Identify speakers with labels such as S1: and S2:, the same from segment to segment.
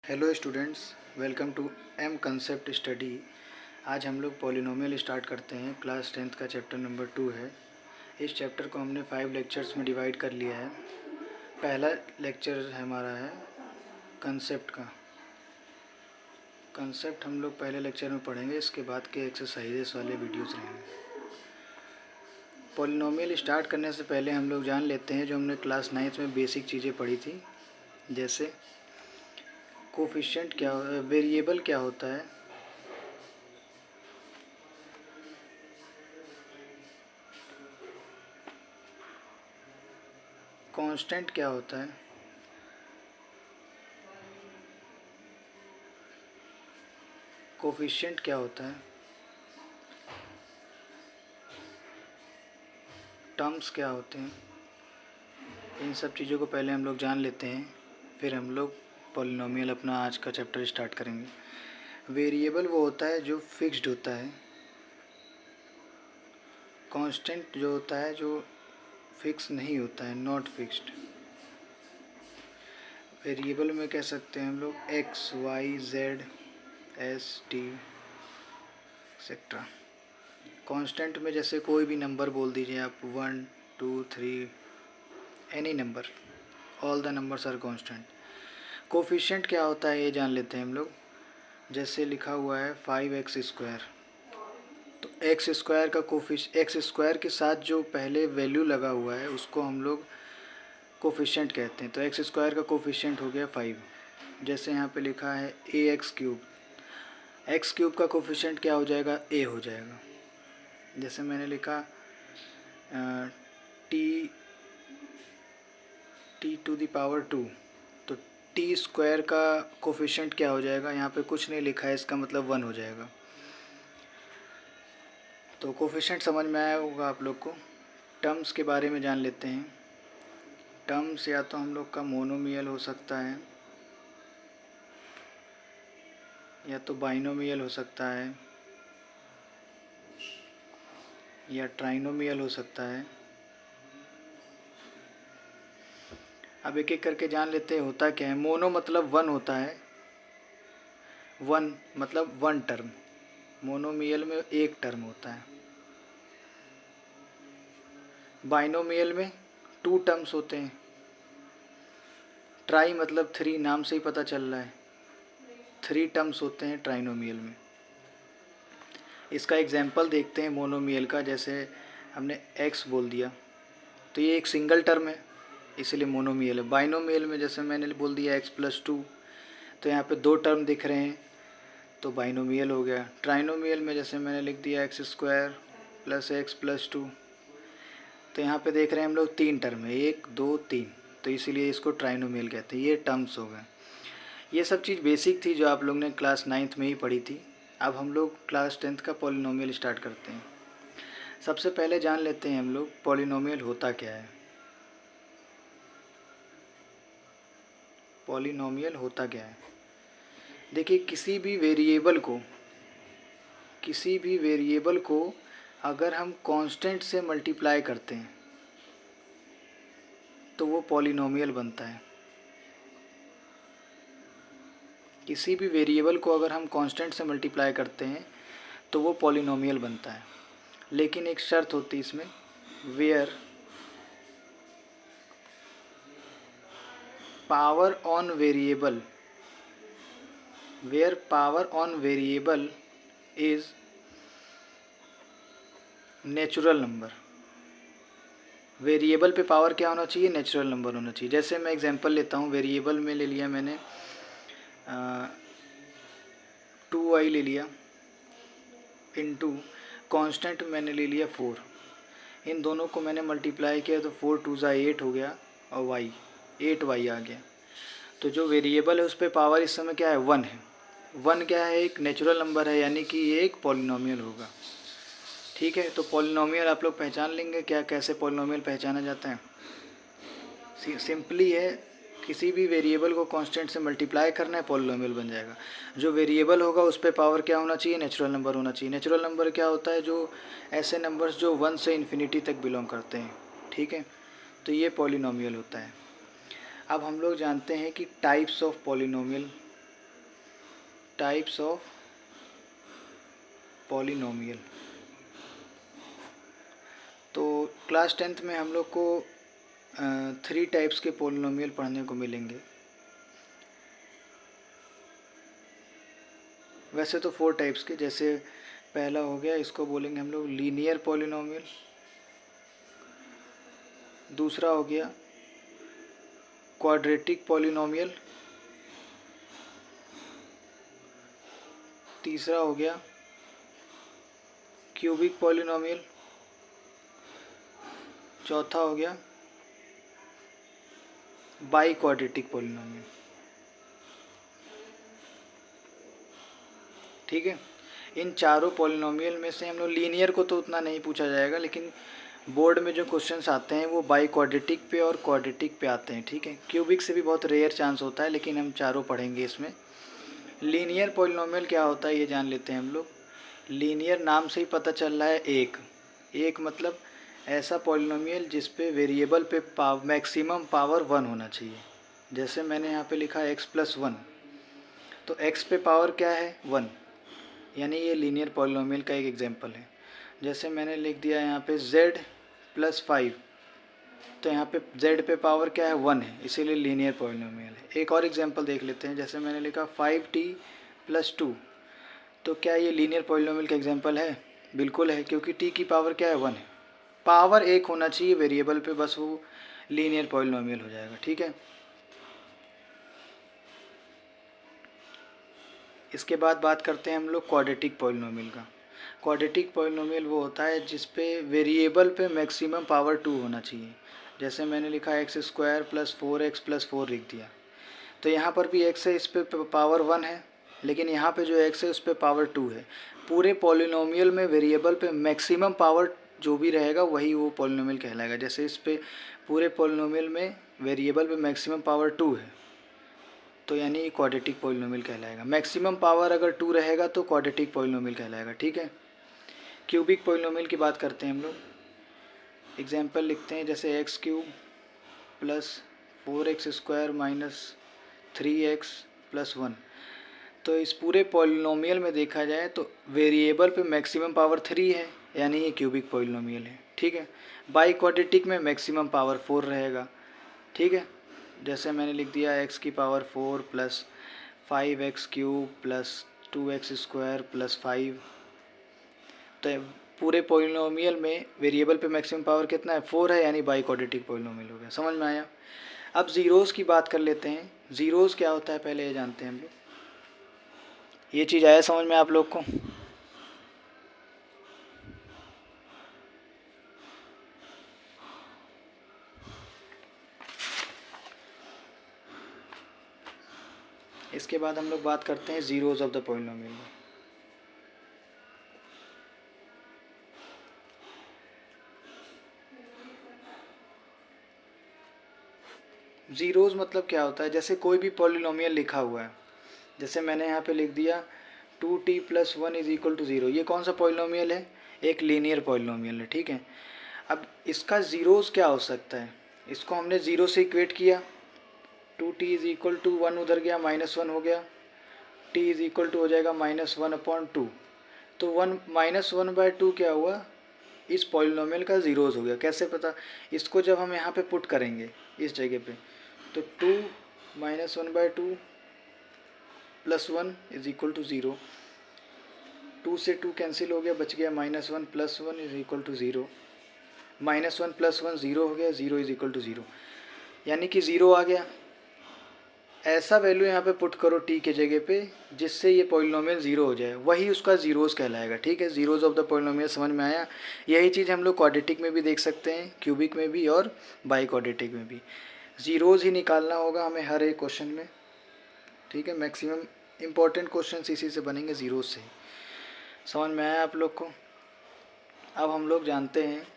S1: Hello students, welcome to M concept study. आज हम लोग पॉलिनोमियल स्टार्ट करते हैं। क्लास 10th का चैप्टर नंबर 2 है। इस चैप्टर को हमने 5 लेक्चर्स में डिवाइड कर लिया है। पहला लेक्चर हमारा है कंसेप्ट का। कंसेप्ट हम लोग पहले लेक्चर में पढ़ेंगे, इसके बाद के एक्सरसाइजेस वाले वीडियोस रहेंगे। पॉलिनोमियल स्टार्ट करने से पहले हम लोग जान लेते हैं जो हमने क्लास 9th में बेसिक चीज़ें पढ़ी थी, जैसे कोफिशिएंट क्या, वेरिएबल क्या होता है, कांस्टेंट क्या होता है, कोफिशिएंट क्या होता है, टर्म्स क्या होते हैं। इन सब चीज़ों को पहले हम लोग जान लेते हैं, फिर हम लोग पॉलिनोमियल अपना आज का चैप्टर स्टार्ट करेंगे। वेरिएबल वो होता है जो फिक्स्ड होता है। कांस्टेंट जो होता है जो फिक्स नहीं होता है, नॉट फिक्स्ड। वेरिएबल में कह सकते हैं हम लोग X, Y, Z, S, T etcetera. Constant में जैसे कोई भी नंबर बोल दीजिए आप, 1, 2, 3, any number, all the numbers are constant. Coefficient क्या होता है ये जान लेते हैं हम लोग। जैसे लिखा हुआ है 5x², तो एक्स स्क्वायर का एक्स स्क्वायर के साथ जो पहले वैल्यू लगा हुआ है उसको हम लोग कोफिशिएंट कहते हैं। तो एक्स स्क्वायर का कोफिशिएंट हो गया 5। जैसे यहाँ पे लिखा है ax³, x³ का कोफिशिएंट क्या हो जाएगा, a हो जाएगा। जैसे मैंने लिखा t⁻², तो t² का कोफिशिएंट क्या हो जाएगा, यहाँ पे कुछ नहीं लिखा है, इसका मतलब 1 हो जाएगा। तो कोफिशिएंट समझ में आया होगा आप लोग को। टर्म्स के बारे में जान लेते हैं। टर्म्स या तो हम लोग का मोनोमियल हो सकता है, या तो बाइनोमियल हो सकता है, या ट्राइनोमियल हो सकता है। अब एक एक करके जान लेते हैं होता क्या है। मोनो मतलब 1 होता है, 1 मतलब 1 टर्म। मोनोमियल में एक टर्म होता है। बाइनोमियल में 2 टर्म्स होते हैं। ट्राई मतलब 3, नाम से ही पता चल रहा है, 3 टर्म्स होते हैं ट्राइनोमियल में। इसका एग्जाम्पल देखते हैं मोनोमियल का। जैसे हमने x बोल दिया तो ये एक सिंगल टर्म है, इसलिए मोनोमियल है। बाइनोमियल में जैसे मैंने बोल दिया x+2, तो यहाँ पे 2 टर्म दिख रहे हैं, तो बाइनोमियल हो गया। ट्राइनोमियल में जैसे मैंने लिख दिया x² + x+2, तो यहाँ पे देख रहे हैं हम लोग 3 टर्म है, 1, 2, 3, तो इसीलिए इसको ट्राइनोमियल कहते हैं। ये टर्म्स हो गए। ये सब चीज़ बेसिक थी जो आप लोग ने क्लास 9th में ही पढ़ी थी। अब हम लोग क्लास 10th का पॉलिनोमियल स्टार्ट करते हैं। सबसे पहले जान लेते हैं हम लोग पॉलिनोमियल होता क्या है। पॉलिनोमियल होता क्या है, देखिए किसी भी वेरिएबल को अगर हम कांस्टेंट से मल्टीप्लाई करते हैं तो वो पॉलिनोमियल बनता है। किसी भी वेरिएबल को अगर हम कांस्टेंट से मल्टीप्लाई करते हैं तो वो पॉलिनोमियल बनता है। लेकिन एक शर्त होती है इसमें, where power on variable is natural number. Variable पे पावर क्या होना चाहिए, नेचुरल नंबर होना चाहिए। जैसे मैं एग्जांपल लेता हूँ, वेरिएबल में ले लिया मैंने 2y ले लिया, इनटू कांस्टेंट मैंने ले लिया 4। इन दोनों को मैंने मल्टीप्लाई किया तो 4 2 ज़ा 8 हो गया, और y 8y आ गया। तो जो वेरिएबल है उस पर पावर इस समय क्या है, 1 है। 1 क्या है, एक नेचुरल नंबर है, यानी कि ये एक पॉलिनोमियल होगा। ठीक है, तो पॉलिनोमियल आप लोग पहचान लेंगे क्या, कैसे पॉलिनोमियल पहचाना जाता है। सिंपली है, किसी भी वेरिएबल को कांस्टेंट से मल्टीप्लाई करना है, पॉलिनोमियल बन जाएगा। जो वेरिएबल होगा उस पर पावर क्या होना चाहिए, नेचुरल नंबर होना चाहिए। नेचुरल नंबर क्या होता है, जो ऐसे नंबर्स जो 1 से इन्फिनिटी तक बिलोंग करते हैं। ठीक है, तो ये पॉलिनोमियल होता है। अब हम लोग जानते हैं कि types of polynomial types of polynomial. तो क्लास 10th में हम लोग को 3 टाइप्स के पॉलिनोमियल पढ़ने को मिलेंगे। वैसे तो 4 टाइप्स के, जैसे पहला हो गया, इसको बोलेंगे हम लोग लीनियर पॉलिनोमियल। दूसरा हो गया क्वाड्रेटिक पॉलिनोमियल। तीसरा हो गया क्यूबिक पॉलिनोमियल। चौथा हो गया बाई क्वाड्रेटिक पॉलिनोमियल। ठीक है, इन चारों पॉलिनोमियल में से हम लोग लीनियर को तो उतना नहीं पूछा जाएगा, लेकिन बोर्ड में जो क्वेश्चंस आते हैं वो बाई क्वाड्रेटिक पे और क्वाड्रेटिक पे आते हैं। ठीक है, क्यूबिक से भी बहुत रेयर चांस होता है, लेकिन हम चारों पढ़ेंगे इसमें। लीनियर पॉलिनोमियल क्या होता है ये जान लेते हैं हम लोग। लीनियर नाम से ही पता चल रहा है एक मतलब ऐसा पॉलिनोमियल जिस पे वेरिएबल पे मैक्सिमम पावर 1 होना चाहिए। जैसे मैंने यहाँ पे लिखा है x+1, तो x पे पावर क्या है 1, यानी ये लीनियर पॉलिनोमियल का एक एग्जांपल है। जैसे मैंने लिख दिया यहाँ पे z+5, तो यहाँ पे z पे पावर क्या है 1 है, इसीलिए लीनियर पॉलिनोमियल है। एक और एग्जांपल देख लेते हैं, जैसे मैंने लिखा 5t+2, तो क्या ये लीनियर पॉलिनोमियल का एग्जांपल है? बिल्कुल है, क्योंकि t की पावर क्या है 1 है। पावर 1 होना चाहिए वेरिएबल पे, बस वो लीनियर पॉलिनोमियल हो जाएगा। ठीक है, इसके बाद बात करते हैं हम लोग क्वाड्रेटिक पॉलिनोमियल का। क्वाड्रेटिक पॉलिनोमियल वो होता है जिस पे वेरिएबल पे मैक्सिमम पावर 2 होना चाहिए। जैसे मैंने लिखा x² + 4x + 4 लिख दिया, तो यहाँ पर भी x है, इस पे पावर 1 है, लेकिन यहाँ पे जो x है उस पे पावर 2 है। पूरे पॉलिनोमियल में वेरिएबल पे मैक्सिमम पावर जो भी रहेगा वही वो पॉलिनोमियल कहलाएगा। जैसे इस पे पूरे पॉलिनोमियल में वेरिएबल पे मैक्सिमम पावर 2 है, तो यानी ये क्वाड्रेटिक पॉलिनोमियल कहलाएगा। मैक्सिमम पावर अगर 2 रहेगा तो क्वाड्रेटिक पॉलिनोमियल कहलाएगा। ठीक है, क्यूबिक पॉलिनोमियल की बात करते हैं हम लोग। एग्जांपल लिखते हैं, जैसे x³ + 4x² - 3x + 1। तो इस पूरे पॉलिनोमियल में देखा जाए तो वेरिएबल पे मैक्सिमम पावर 3 है, यानी ये क्यूबिक पॉलिनोमियल है। ठीक है, बाई क्वाड्रेटिक में मैक्सिमम पावर 4 रहेगा। ठीक है, जैसे मैंने लिख दिया x⁴ + 5x³ + 2x² + 5। तो पूरे पॉलिनोमियल में वेरिएबल पे मैक्सिमम पावर कितना है 4 है, यानी बाई क्वाड्रेटिक पॉलिनोमियल हो गया। समझ में आया? अब ज़ीरोज़ की बात कर लेते हैं। ज़ीरोज़ क्या होता है पहले ये जानते हैं हम लोग। ये चीज़ आया समझ में आप लोग को? इसके बाद हम लोग बात करते हैं zeros of the polynomial. Zeros मतलब क्या होता है, जैसे कोई भी पॉलिनोमियल लिखा हुआ है, जैसे मैंने यहाँ पे लिख दिया 2t + 1 = 0। ये कौन सा पॉलिनोमियल है? एक लीनियर पॉलिनोमियल है। ठीक है, अब इसका ज़ीरोज़ क्या हो सकता है? इसको हमने 0 से इक्वेट किया, 2t = 1 उधर गया, -1 हो गया, t = हो जाएगा -1/2। तो 1 - 1/2 क्या हुआ? इस पॉलिनोमियल का ज़ीरोज़ हो गया। कैसे पता? इसको जब हम यहाँ पे पुट करेंगे इस जगह पे, तो 2 - 1/2 + 1 = 0। 2 से 2 कैंसिल हो गया, बच गया -1 + 1 = 0। -1 + 1 0 हो गया, 0 = 0, यानी कि 0 आ गया। ऐसा वैल्यू यहाँ पे पुट करो t के जगह पे जिससे ये पॉलिनोमियल 0 हो जाए, वही उसका ज़ीरोज़ कहलाएगा। ठीक है, ज़ीरोज़ ऑफ द पॉलिनोमियल समझ में आया? यही चीज़ हम लोग क्वाड्रेटिक में भी देख सकते हैं, क्यूबिक में भी और बाई क्वाड्रेटिक में भी। ज़ीरोज़ ही निकालना होगा हमें हर एक क्वेश्चन में। ठीक है, मैक्सिमम इम्पॉर्टेंट क्वेश्चन इसी से बनेंगे, ज़ीरोज़ से। समझ में आया आप लोग को? अब हम लोग जानते हैं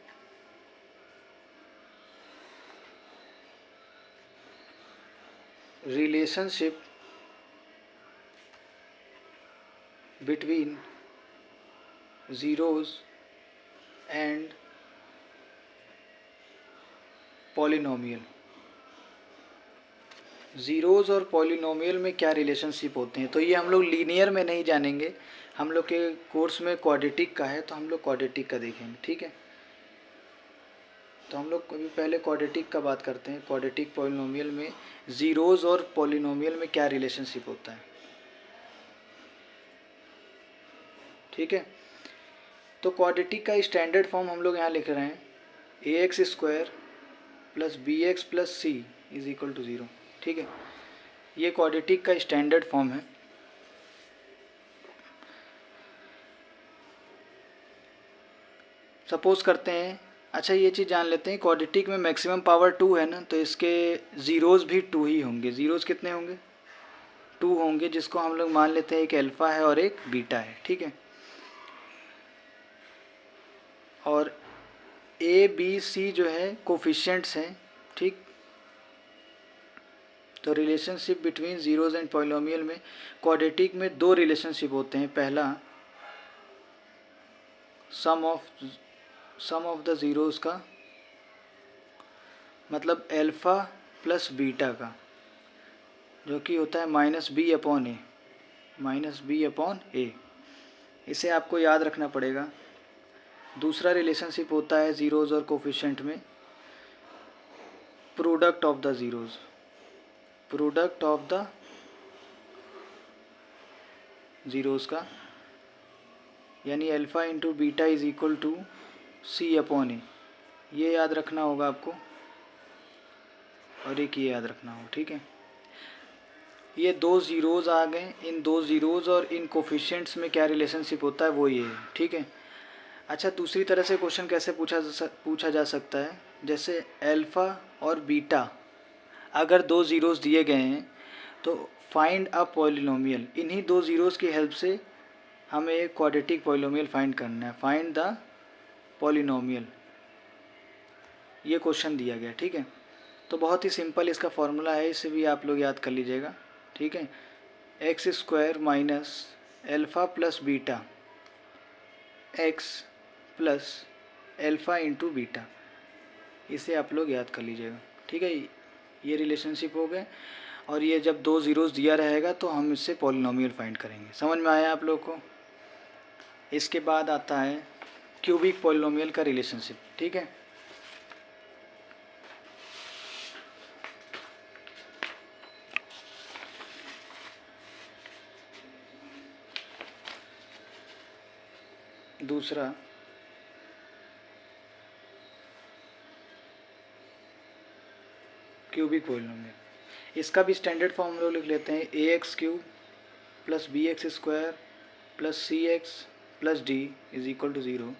S1: relationship between zeros and polynomial. Zeros और पॉलिनोमियल में क्या रिलेशनशिप होते हैं, तो ये हम लोग लीनियर में नहीं जानेंगे, हम लोग के कोर्स में क्वाड्रेटिक का है, तो हम लोग क्वाड्रेटिक का देखेंगे, ठीक है। तो हम लोग अभी पहले क्वाड्रेटिक का बात करते हैं। क्वाड्रेटिक पॉलिनोमियल में ज़ीरोज़ और पॉलिनोमियल में क्या रिलेशनशिप होता है, ठीक है। तो क्वाड्रेटिक का स्टैंडर्ड फॉर्म हम लोग यहाँ लिख रहे हैं, A X square plus B X plus C is equal to zero, ठीक है। ये क्वाड्रेटिक का स्टैंडर्ड फॉर्म है। सपोज करते हैं, अच्छा ये चीज़ जान लेते हैं, क्वाड्रेटिक में मैक्सिमम पावर 2 है ना, तो इसके ज़ीरोज़ भी 2 ही होंगे। ज़ीरोज़ कितने होंगे, 2 होंगे, जिसको हम लोग मान लेते हैं एक अल्फ़ा है और एक बीटा है, ठीक है। और ए बी सी जो है कोफिशिएंट्स हैं, ठीक। तो relationship between zeros and polynomial में क्वाड्रेटिक में दो रिलेशनशिप होते हैं। पहला सम ऑफ द ज़ीरोज़ का, मतलब अल्फ़ा प्लस बीटा का, जो कि होता है माइनस बी अपॉन ए, माइनस बी अपॉन ए। इसे आपको याद रखना पड़ेगा। दूसरा रिलेशनशिप होता है ज़ीरोज़ और कोफिशिएंट में product of the zeros, product of the zeros का, यानी alpha into beta is equal to C upon A. ये याद रखना होगा आपको, और एक ये याद रखना होगा, ठीक है। ये दो ज़ीरोज़ आ गए, इन दो ज़ीरोज़ और इन कोफिशिएंट्स में क्या रिलेशनशिप होता है वो ये है, ठीक है। अच्छा, दूसरी तरह से क्वेश्चन कैसे पूछा जा सकता है, जैसे अल्फ़ा और बीटा अगर दो ज़ीरोज़ दिए गए हैं तो फाइंड अ पॉलिनोमियल, इन्हीं दो ज़ीरोज़ की हेल्प से हमें एक क्वाड्रेटिक पॉलिनोमियल फाइंड करना है। फाइंड द पॉलिनोमियल, ये क्वेश्चन दिया गया, ठीक है। तो बहुत ही सिंपल इसका फॉर्मूला है, इसे भी आप लोग याद कर लीजिएगा, ठीक है। X square minus alpha plus beta x plus alpha into beta, इसे आप लोग याद कर लीजिएगा, ठीक है। ये रिलेशनशिप हो गए, और ये जब दो ज़ीरोज़ दिया रहेगा तो हम इससे पॉलिनोमियल फाइंड करेंगे। समझ में आया आप लोग को। इसके बाद आता है क्यूबिक पॉलिनोमियल का रिलेशनशिप, ठीक है। दूसरा क्यूबिक पॉलिनोमियल, इसका भी स्टैंडर्ड फॉर्म हम लोग लिख लेते हैं, A X cube plus B X square plus C X plus D is equal to zero.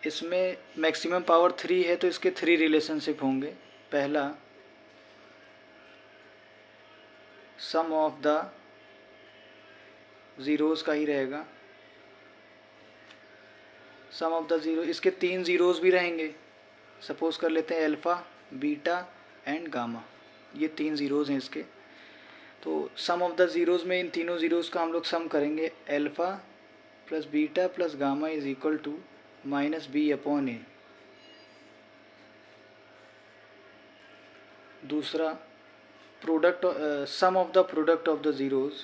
S1: इसमें मैक्सिमम पावर 3 है, तो इसके 3 रिलेशनशिप होंगे। पहला सम ऑफ द ज़ीरोज़ का ही रहेगा, सम ऑफ द ज़ीरो, इसके 3 ज़ीरोज़ भी रहेंगे। सपोज़ कर लेते हैं अल्फ़ा बीटा एंड गामा, ये 3 ज़ीरोज़ हैं इसके। तो सम ऑफ द ज़ीरोज़ में इन तीनों ज़ीरोज़ का हम लोग सम करेंगे, alpha plus beta plus gamma is equal to minus B upon A. दूसरा product sum of the product of the zeros,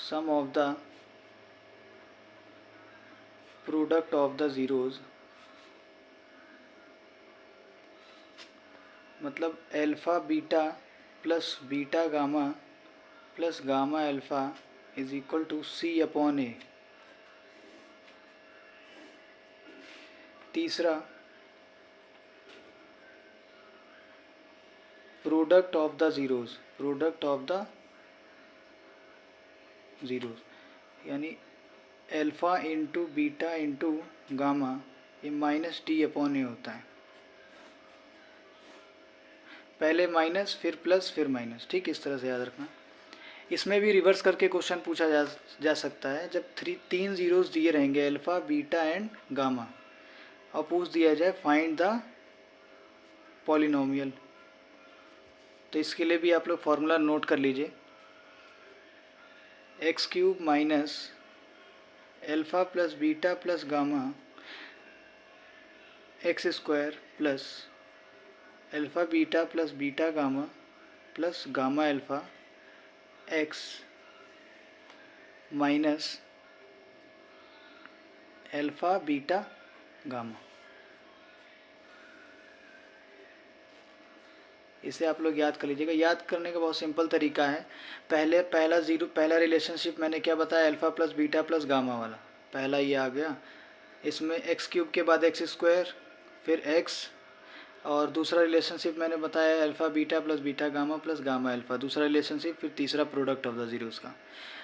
S1: sum of the product of the zeros, मतलब alpha beta plus beta gamma plus gamma alpha is equal to C upon A. तीसरा product of the zeros, product of the zeros, यानी alpha into beta into gamma, ये minus T upon A होता है। पहले minus फिर plus फिर minus, ठीक, इस तरह से याद रखना। इसमें भी रिवर्स करके क्वेश्चन पूछा जा सकता है, जब 3 ज़ीरोज़ दिए रहेंगे अल्फ़ा बीटा एंड गामा, और पूछ दिया जाए फाइंड द पॉलिनोमियल, तो इसके लिए भी आप लोग फार्मूला नोट कर लीजिए, x cube minus alpha plus beta plus gamma x square plus alpha beta plus beta gamma plus gamma alpha x minus alpha beta gamma. इसे आप लोग याद कर लीजिएगा। याद करने का बहुत सिंपल तरीका है। पहला रिलेशनशिप मैंने क्या बताया, alpha plus beta plus gamma वाला, पहला ये आ गया। इसमें एक्स क्यूब के बाद एक्स स्क्वायर फिर एक्स, और दूसरा रिलेशनशिप मैंने बताया alpha beta plus beta gamma plus gamma alpha, दूसरा रिलेशनशिप। फिर तीसरा प्रोडक्ट ऑफ द जीरोस का।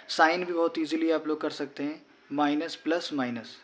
S1: साइन भी बहुत ईजिली आप लोग कर सकते हैं, माइनस प्लस माइनस,